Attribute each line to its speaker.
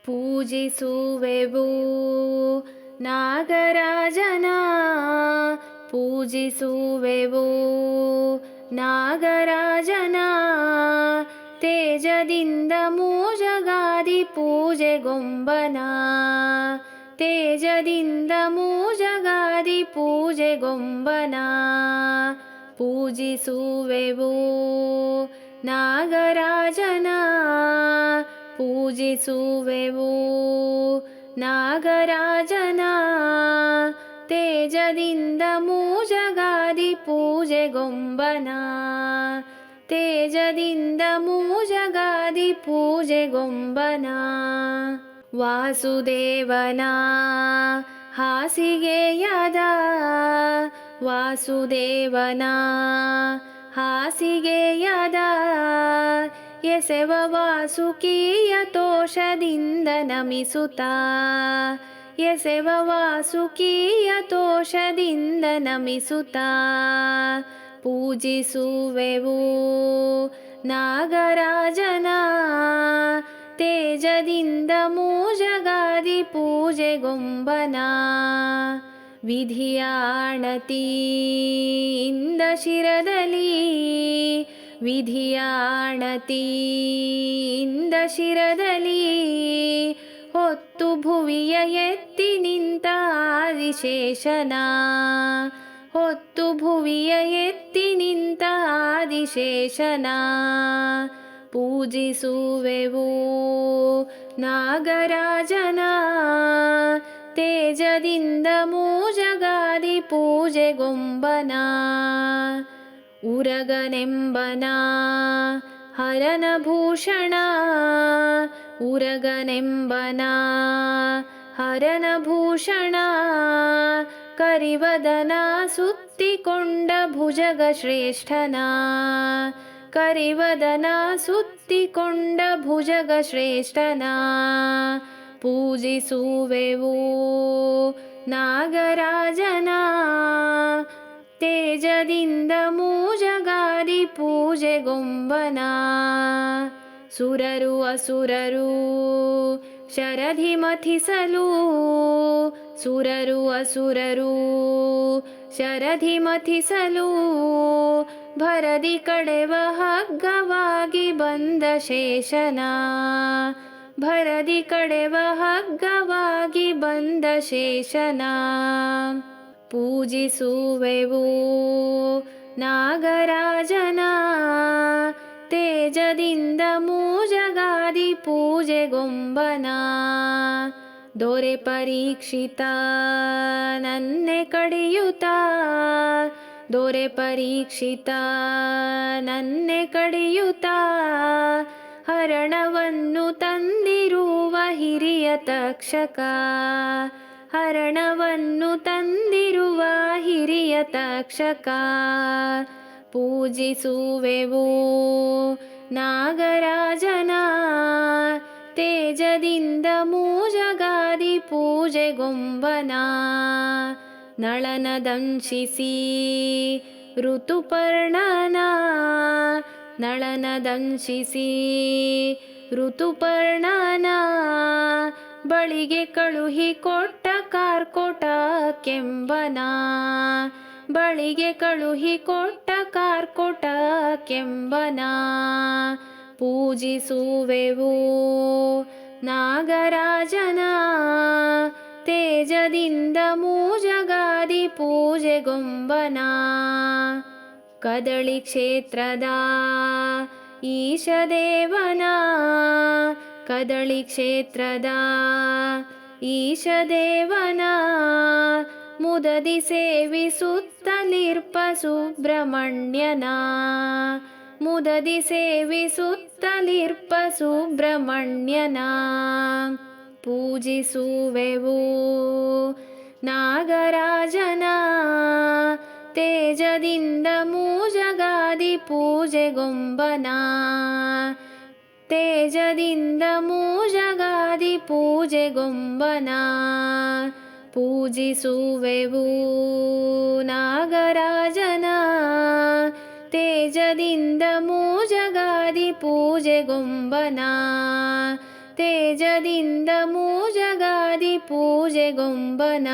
Speaker 1: ಪೂಜಿಸುವೆವು ನಾಗರಾಜನ, ಪೂಜಿಸುವೆವು ನಾಗರಾಜನ, ತೇಜದಿಂದ ಮೂಜಗಾದಿ ಪೂಜೆಗೊಂಬನ, ತೇಜದಿಂದ ಮೂಜಗಾದಿ ಪೂಜೆಗೊಂಬನ. ಪೂಜಿಸುವೆವು ನಾಗರಾಜನ, ಪೂಜಿಸುವೆವು ನಾಗರಾಜನ, ತೇಜದಿಂದ ಮೂಜಗಾದಿ ಪೂಜೆಗೊಂಬನ, ತೇಜದಿಂದ ಮೂಜಗಾದಿ ಪೂಜೆಗೊಂಬನ. ವಾಸುದೇವನ ಹಾಸಿಗೆಯದ, ವಾಸುದೇವನ ಹಾಸಿಗೆಯದ, ಎಸೆವ ವಾಸುಕಿಯ ತೋಷದಿಂದ ನಮಿಸುತ್ತಾ, ಎಸೆವ ವಾಸುಕಿಯ ತೋಷದಿಂದ ನಮಿಸುತ್ತಾ. ಪೂಜಿಸುವೆವು ನಾಗರಾಜನ, ತೇಜದಿಂದ ಮೂಜಗಾದಿ ಪೂಜೆಗೊಂಬನ. ವಿಧಿಯ ಆಣತಿಯಿಂದ ಶಿರದಲ್ಲಿ, ವಿಧಿಯ ಆಣತಿಯಿಂದ ಶಿರದಲ್ಲಿ, ಹೊತ್ತು ಭುವಿಯ ಎತ್ತಿ ನಿಂತ ಆದಿಶೇಷನ, ಹೊತ್ತು ಭುವಿಯ ಎತ್ತಿ ನಿಂತ ಆದಿಶೇಷನ. ಪೂಜಿಸುವೆವು ನಾಗರಾಜನ, ತೇಜದಿಂದ ಮೂಜಗಾದಿ ಪೂಜೆಗೊಂಬನ. ಉರಗನೆಂಬನ ಹರನ ಭೂಷಣ, ಉರಗನೆಂಬನ ಹರನ ಭೂಷಣ, ಕರಿವದನ ಸುತ್ತಿಕೊಂಡ ಭುಜಗ ಶ್ರೇಷ್ಠನ, ಕರಿವದನ ಸುತ್ತಿಕೊಂಡ ಭುಜಗ ಶ್ರೇಷ್ಠನ. ಪೂಜಿಸುವೆವು ನಾಗರಾಜನ, ತೇಜದಿಂದ ಮೂಜಗಾದಿ ಪೂಜೆಗೊಂಬನ. ಸುರರು ಅಸುರರು ಶರಧಿ ಮಥಿಸಲು, ಸುರರು ಅಸುರರು ಶರಧಿ ಮಥಿಸಲು, ಭರದಿ ಕಡೆವ ಹಗ್ಗವಾಗಿ ಬಂದ ಶೇಷನ, ಭರದಿ ಕಡೆವ ಹಗ್ಗವಾಗಿ ಬಂದ ಶೇಷನ. ಪೂಜಿಸುವೆವು ನಾಗರಾಜನ, ತೇಜದಿಂದ ಮೂಜಗಾದಿ ಪೂಜೆಗೊಂಬನ. ದೊರೆ ಪರೀಕ್ಷಿತ ನನ್ನೆ ಕಡಿಯುತ್ತ, ದೊರೆ ಪರೀಕ್ಷಿತ ನನ್ನೆ ಕಡಿಯುತ್ತ, ಹರಣವನ್ನು ತಂದಿರುವ ಹಿರಿಯ ತಕ್ಷಕ, ಹರಣವನ್ನು ತಂದಿರುವ ಹಿರಿಯ ತಕ್ಷಕ. ಪೂಜಿಸುವೆವು ನಾಗರಾಜನ, ತೇಜದಿಂದ ಮೂಜಗಾದಿ ಪೂಜೆಗೊಂಬನ. ನಳನ ದಂಶಿಸಿ ಋತುಪರ್ಣನ, ನಳನ ದಂಶಿಸಿ ಋತುಪರ್ಣನ, ಬಳಿಗೆ ಕಳುಹಿ ಕೊಟ್ಟ ಕಾರ್ಕೋಟ ಕೆಂಬನ, ಬಳಿಗೆ ಕಳುಹಿ ಕೊಟ್ಟ ಕಾರ್ಕೋಟ ಕೆಂಬನ. ಪೂಜಿಸುವೆವು ನಾಗರಾಜನ, ತೇಜದಿಂದ ಮೂಜಗಾದಿ ಪೂಜೆಗೊಂಬನ. ಕದಳಿ ಕ್ಷೇತ್ರದ ಈಶದೇವನ, ಕದಳಿ ಕ್ಷೇತ್ರದ ಈಶದೇವನ, ಮುದದಿ ಸೇವಿಸುತ್ತಲಿರ್ಪ ಸುಬ್ರಹ್ಮಣ್ಯನ, ಮುದದಿ ಸೇವಿಸುತ್ತಲಿರ್ಪ ಸುಬ್ರಹ್ಮಣ್ಯನ. ಪೂಜಿಸುವೆವು ನಾಗರಾಜನ, ತೇಜದಿಂದ ಮೂಜಗಾದಿ ಪೂಜೆಗೊಂಬನ, ತೇಜದಿಂದ ಮೂಜಗಾದಿ ಪೂಜೆಗೊಂಬನ. ಪೂಜಿಸುವೆವು ನಾಗರಾಜನ, ತೇಜದಿಂದ ಮೂಜಗಾದಿ ಪೂಜೆಗೊಂಬನ, ತೇಜದಿಂದ ಮೂಜಗಾದಿ ಪೂಜೆಗೊಂಬನ